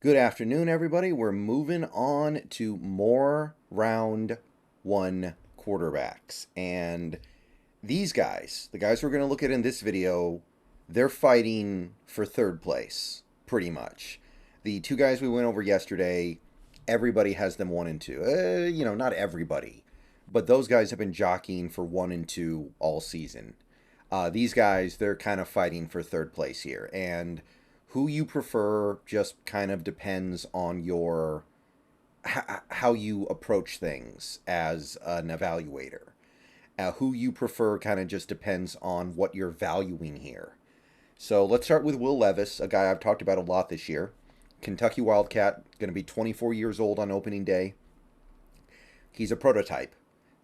Good afternoon, everybody. We're moving on to more round one quarterbacks. And these guys, the guys we're going to look at in this video, they're fighting for third place, pretty much. The two guys we went over yesterday, everybody has them 1 and 2. Not everybody, but those guys have been jockeying for 1 and 2 all season. These guys, they're kind of fighting for third place here. And who you prefer just kind of depends on your how you approach things as an evaluator. Who you prefer kind of just depends on what you're valuing here. So let's start with Will Levis, a guy I've talked about a lot this year. Kentucky Wildcat, going to be 24 years old on opening day. He's a prototype.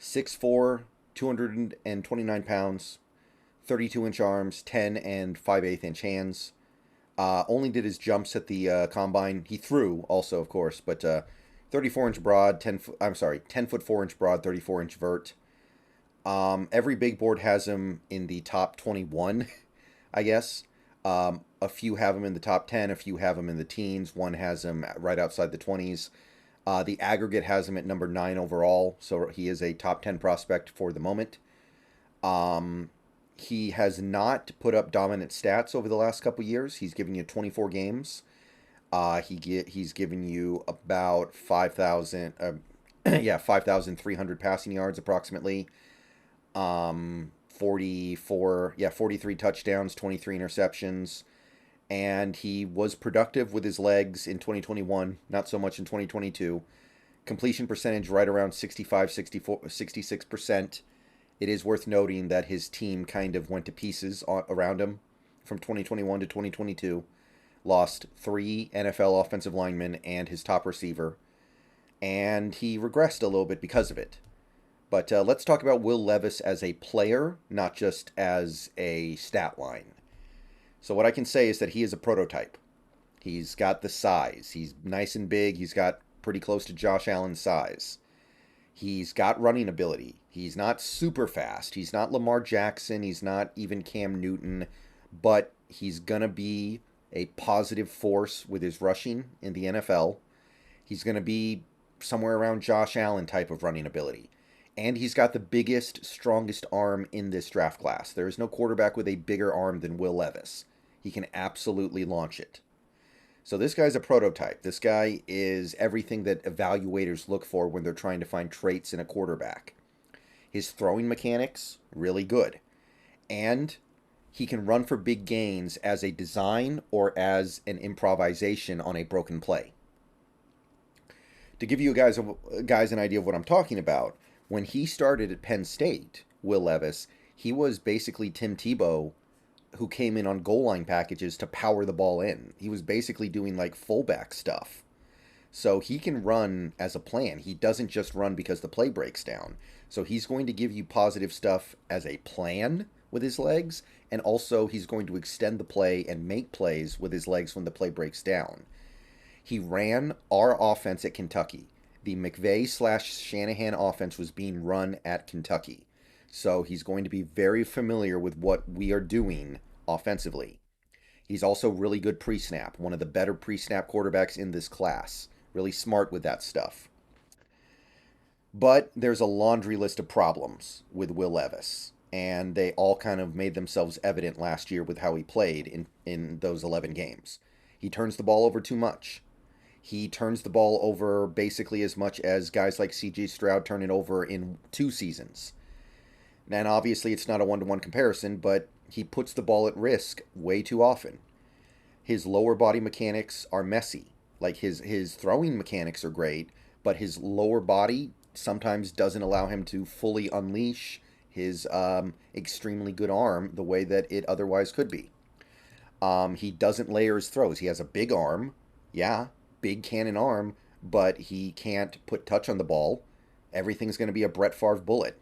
6'4", 229 pounds, 32-inch arms, 10 and 5/8-inch hands. Only did his jumps at the combine. He threw also, of course, but 34-inch broad, 10 foot 4-inch broad, 34-inch vert. Every big board has him in the top 21, I guess. A few have him in the top 10, a few have him in the teens. One has him right outside the 20s. The aggregate has him at number 9 overall, so he is a top 10 prospect for the moment. He has not put up dominant stats over the last couple years. He's given you 24 games. He's given you about 5,300 passing yards approximately. 43 touchdowns, 23 interceptions. And he was productive with his legs in 2021, not so much in 2022. Completion percentage right around 66%. It is worth noting that his team kind of went to pieces around him from 2021 to 2022. Lost 3 NFL offensive linemen and his top receiver. And he regressed a little bit because of it. But let's talk about Will Levis as a player, not just as a stat line. So what I can say is that he is a prototype. He's got the size. He's nice and big. He's got pretty close to Josh Allen's size. He's got running ability. He's not super fast. He's not Lamar Jackson. He's not even Cam Newton. But he's going to be a positive force with his rushing in the NFL. He's going to be somewhere around Josh Allen type of running ability. And he's got the biggest, strongest arm in this draft class. There is no quarterback with a bigger arm than Will Levis. He can absolutely launch it. So this guy's a prototype. This guy is everything that evaluators look for when they're trying to find traits in a quarterback. His throwing mechanics, really good. And he can run for big gains as a design or as an improvisation on a broken play. To give you guys an idea of what I'm talking about, when he started at Penn State, Will Levis, he was basically Tim Tebow, who came in on goal line packages to power the ball in. He was basically doing like fullback stuff. So he can run as a plan. He doesn't just run because the play breaks down. So he's going to give you positive stuff as a plan with his legs, and also he's going to extend the play and make plays with his legs when the play breaks down. He ran our offense at Kentucky. The McVay/Shanahan offense was being run at Kentucky. So he's going to be very familiar with what we are doing offensively. He's also really good pre-snap, one of the better pre-snap quarterbacks in this class. Really smart with that stuff. But there's a laundry list of problems with Will Levis, and they all kind of made themselves evident last year with how he played in those 11 games. He turns the ball over too much. He turns the ball over basically as much as guys like C.J. Stroud turn it over in 2 seasons. And obviously it's not a one-to-one comparison, but he puts the ball at risk way too often. His lower body mechanics are messy. Like his throwing mechanics are great, but his lower body sometimes doesn't allow him to fully unleash his extremely good arm the way that it otherwise could be. He doesn't layer his throws. He has a big arm, big cannon arm, but he can't put touch on the ball. Everything's going to be a Brett Favre bullet.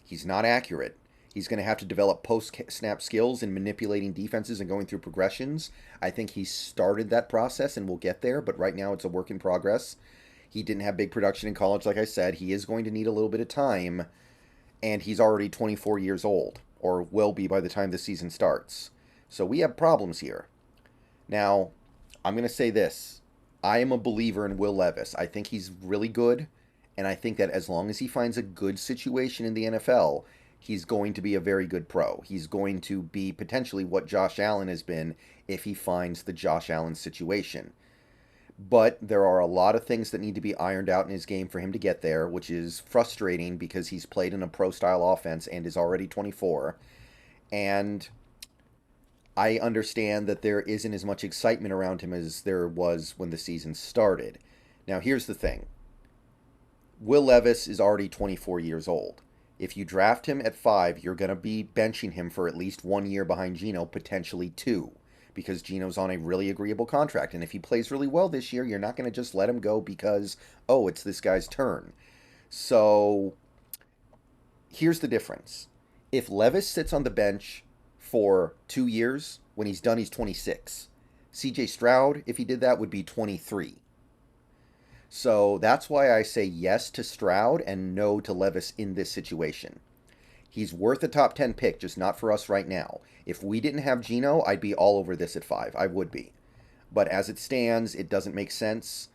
He's not accurate. He's going to have to develop post-snap skills in manipulating defenses and going through progressions. I think he started that process and will get there, but right now it's a work in progress. He didn't have big production in college, like I said. He is going to need a little bit of time, and he's already 24 years old, or will be by the time the season starts. So we have problems here. Now, I'm going to say this. I am a believer in Will Levis. I think he's really good, and I think that as long as he finds a good situation in the NFL, he's going to be a very good pro. He's going to be potentially what Josh Allen has been if he finds the Josh Allen situation. But there are a lot of things that need to be ironed out in his game for him to get there, which is frustrating because he's played in a pro-style offense and is already 24. And I understand that there isn't as much excitement around him as there was when the season started. Now, here's the thing. Will Levis is already 24 years old. If you draft him at 5, you're going to be benching him for at least 1 year behind Geno, potentially 2, because Geno's on a really agreeable contract. And if he plays really well this year, you're not going to just let him go because, oh, it's this guy's turn. So here's the difference. If Levis sits on the bench for 2 years, when he's done, he's 26. CJ Stroud, if he did that, would be 23. So that's why I say yes to Stroud and no to Levis in this situation. He's worth a top 10 pick, just not for us right now. If we didn't have Geno, I'd be all over this at 5. I would be. But as it stands, it doesn't make sense.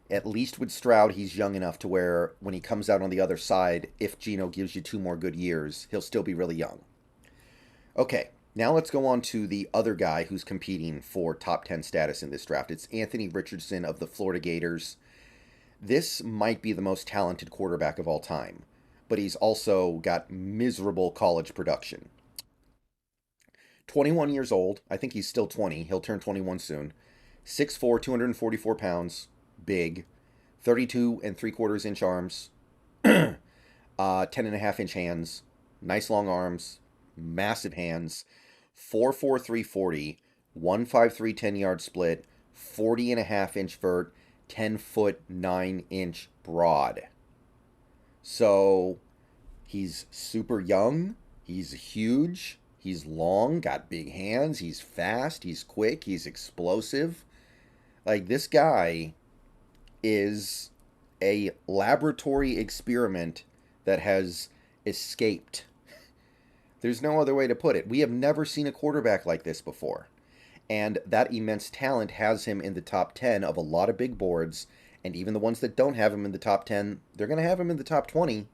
At least with Stroud, he's young enough to where when he comes out on the other side, if Geno gives you 2 more good years, he'll still be really young. Okay, now let's go on to the other guy who's competing for top 10 status in this draft. It's Anthony Richardson of the Florida Gators. This might be the most talented quarterback of all time, but he's also got miserable college production. 21 years old. I think he's still 20. He'll turn 21 soon. 6'4", 244 pounds. Big. 32 3/4 inch arms. 10.5 inch hands. Nice long arms. Massive hands. 4'4", 340. 153 10-yard split. 40.5 inch vert. 10 foot 9 inch broad. So he's super young. He's huge. He's long, got big hands. He's fast. He's quick. He's explosive. Like, this guy is a laboratory experiment that has escaped. There's no other way to put it. We have never seen a quarterback like this before. And that immense talent has him in the top 10 of a lot of big boards. And even the ones that don't have him in the top 10, they're going to have him in the top 20.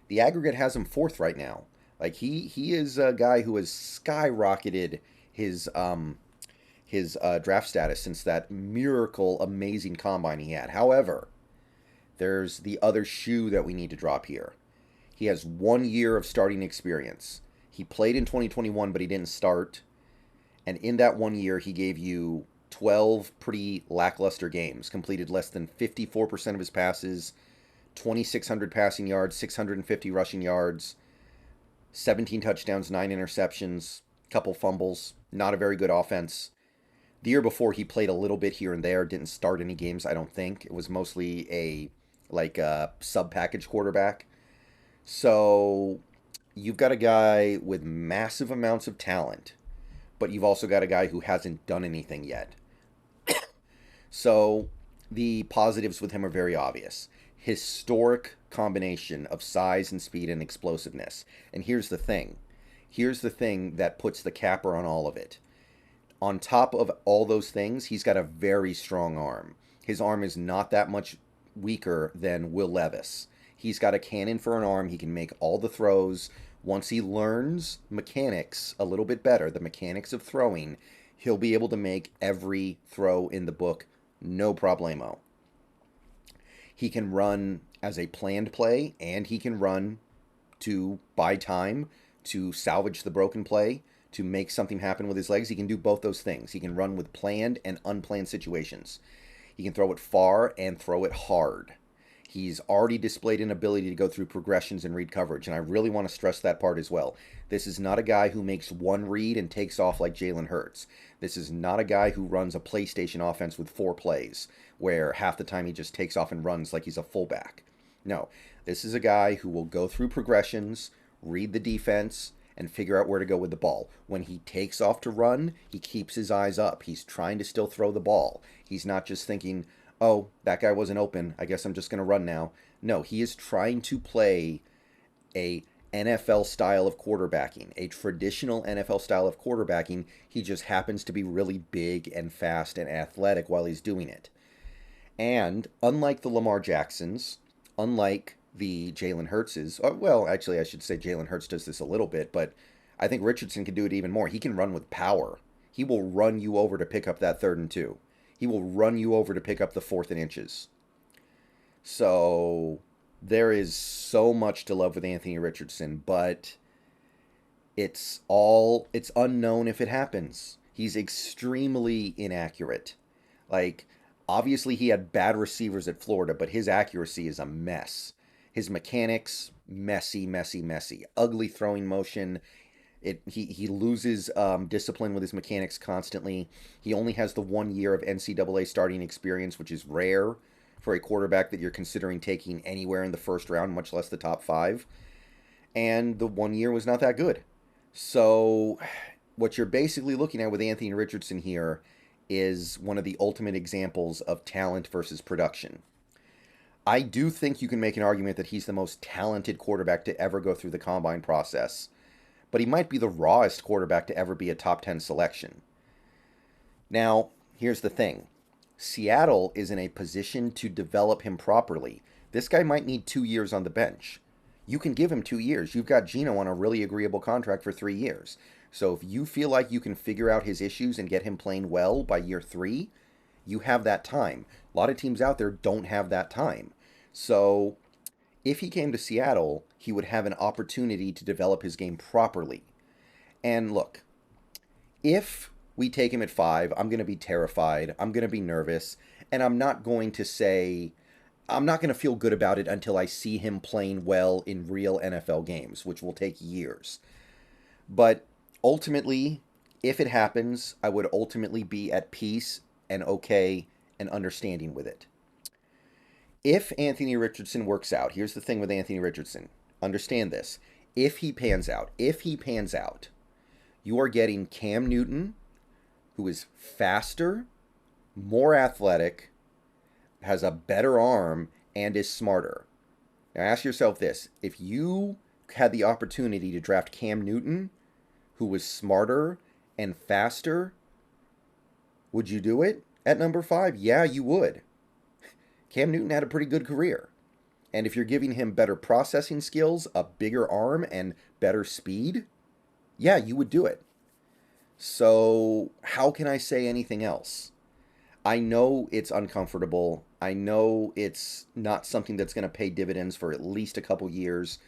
The aggregate has him 4th right now. Like, he is a guy who has skyrocketed his draft status since that miracle, amazing combine he had. However, there's the other shoe that we need to drop here. He has 1 year of starting experience. He played in 2021, but he didn't start. And in that 1 year, he gave you 12 pretty lackluster games, completed less than 54% of his passes, 2,600 passing yards, 650 rushing yards, 17 touchdowns, 9 interceptions, couple fumbles. Not a very good offense. The year before, he played a little bit here and there, didn't start any games, I don't think. It was mostly a sub-package quarterback. So you've got a guy with massive amounts of talent, but you've also got a guy who hasn't done anything yet. So the positives with him are very obvious. Historic combination of size and speed and explosiveness. And here's the thing. Here's the thing that puts the capper on all of it. On top of all those things, he's got a very strong arm. His arm is not that much weaker than Will Levis. He's got a cannon for an arm. He can make all the throws. Once he learns mechanics a little bit better, the mechanics of throwing, he'll be able to make every throw in the book, no problemo. He can run as a planned play, and he can run to buy time, to salvage the broken play, to make something happen with his legs. He can do both those things. He can run with planned and unplanned situations. He can throw it far and throw it hard. He's already displayed an ability to go through progressions and read coverage, and I really want to stress that part as well. This is not a guy who makes one read and takes off like Jalen Hurts. This is not a guy who runs a PlayStation offense with 4 plays, where half the time he just takes off and runs like he's a fullback. No, this is a guy who will go through progressions, read the defense, and figure out where to go with the ball. When he takes off to run, he keeps his eyes up. He's trying to still throw the ball. He's not just thinking, oh, that guy wasn't open, I guess I'm just going to run now. No, he is trying to play a NFL style of quarterbacking, a traditional NFL style of quarterbacking. He just happens to be really big and fast and athletic while he's doing it. And unlike the Lamar Jacksons, unlike the Jalen Hurtses, well, actually, I should say Jalen Hurts does this a little bit, but I think Richardson can do it even more. He can run with power. He will run you over to pick up that 3rd and 2. He will run you over to pick up the 4th and inches. So there is so much to love with Anthony Richardson, but it's unknown if it happens. He's extremely inaccurate. Like, obviously he had bad receivers at Florida, but his accuracy is a mess. His mechanics, messy, messy, messy. Ugly throwing motion. He loses discipline with his mechanics constantly. He only has the 1 year of NCAA starting experience, which is rare for a quarterback that you're considering taking anywhere in the first round, much less the top 5. And the 1 year was not that good. So what you're basically looking at with Anthony Richardson here is one of the ultimate examples of talent versus production. I do think you can make an argument that he's the most talented quarterback to ever go through the combine process, but he might be the rawest quarterback to ever be a top 10 selection. Now, here's the thing. Seattle is in a position to develop him properly. This guy might need 2 years on the bench. You can give him 2 years. You've got Geno on a really agreeable contract for 3 years. So if you feel like you can figure out his issues and get him playing well by year 3, you have that time. A lot of teams out there don't have that time. So if he came to Seattle, he would have an opportunity to develop his game properly. And look, if we take him at 5, I'm going to be terrified. I'm going to be nervous. And I'm not going to feel good about it until I see him playing well in real NFL games, which will take years. But ultimately, if it happens, I would ultimately be at peace and okay and understanding with it. If Anthony Richardson works out, here's the thing with Anthony Richardson. Understand this. If he pans out, you are getting Cam Newton, who is faster, more athletic, has a better arm, and is smarter. Now ask yourself this. If you had the opportunity to draft Cam Newton, who was smarter and faster, would you do it at number 5? Yeah, you would. Cam Newton had a pretty good career. And if you're giving him better processing skills, a bigger arm, and better speed, yeah, you would do it. So how can I say anything else? I know it's uncomfortable. I know it's not something that's going to pay dividends for at least a couple years.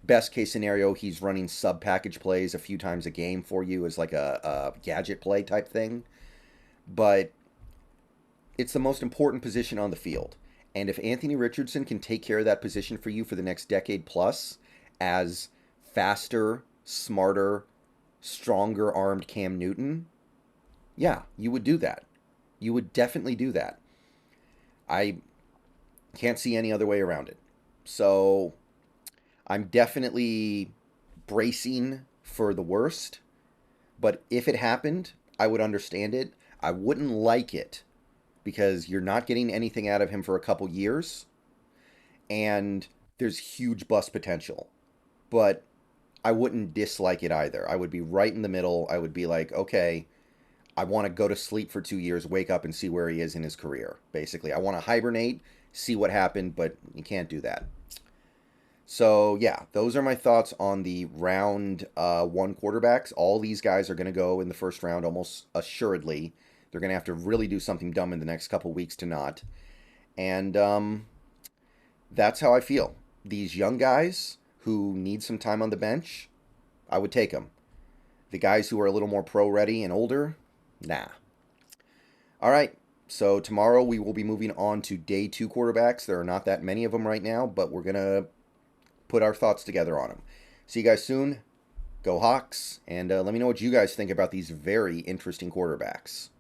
Best case scenario, he's running sub-package plays a few times a game for you as like a gadget play type thing. But it's the most important position on the field. And if Anthony Richardson can take care of that position for you for the next decade plus as faster, smarter, stronger armed Cam Newton, yeah, you would do that. You would definitely do that. I can't see any other way around it. So I'm definitely bracing for the worst. But if it happened, I would understand it. I wouldn't like it because you're not getting anything out of him for a couple years. And there's huge bust potential. But I wouldn't dislike it either. I would be right in the middle. I would be like, okay, I want to go to sleep for 2 years, wake up and see where he is in his career, basically. I want to hibernate, see what happened, but you can't do that. So, yeah, those are my thoughts on the round 1 quarterbacks. All these guys are going to go in the first round almost assuredly. They're going to have to really do something dumb in the next couple weeks to not. And that's how I feel. These young guys who need some time on the bench, I would take them. The guys who are a little more pro-ready and older, nah. All right, so tomorrow we will be moving on to day 2 quarterbacks. There are not that many of them right now, but we're going to put our thoughts together on them. See you guys soon. Go Hawks, and let me know what you guys think about these very interesting quarterbacks.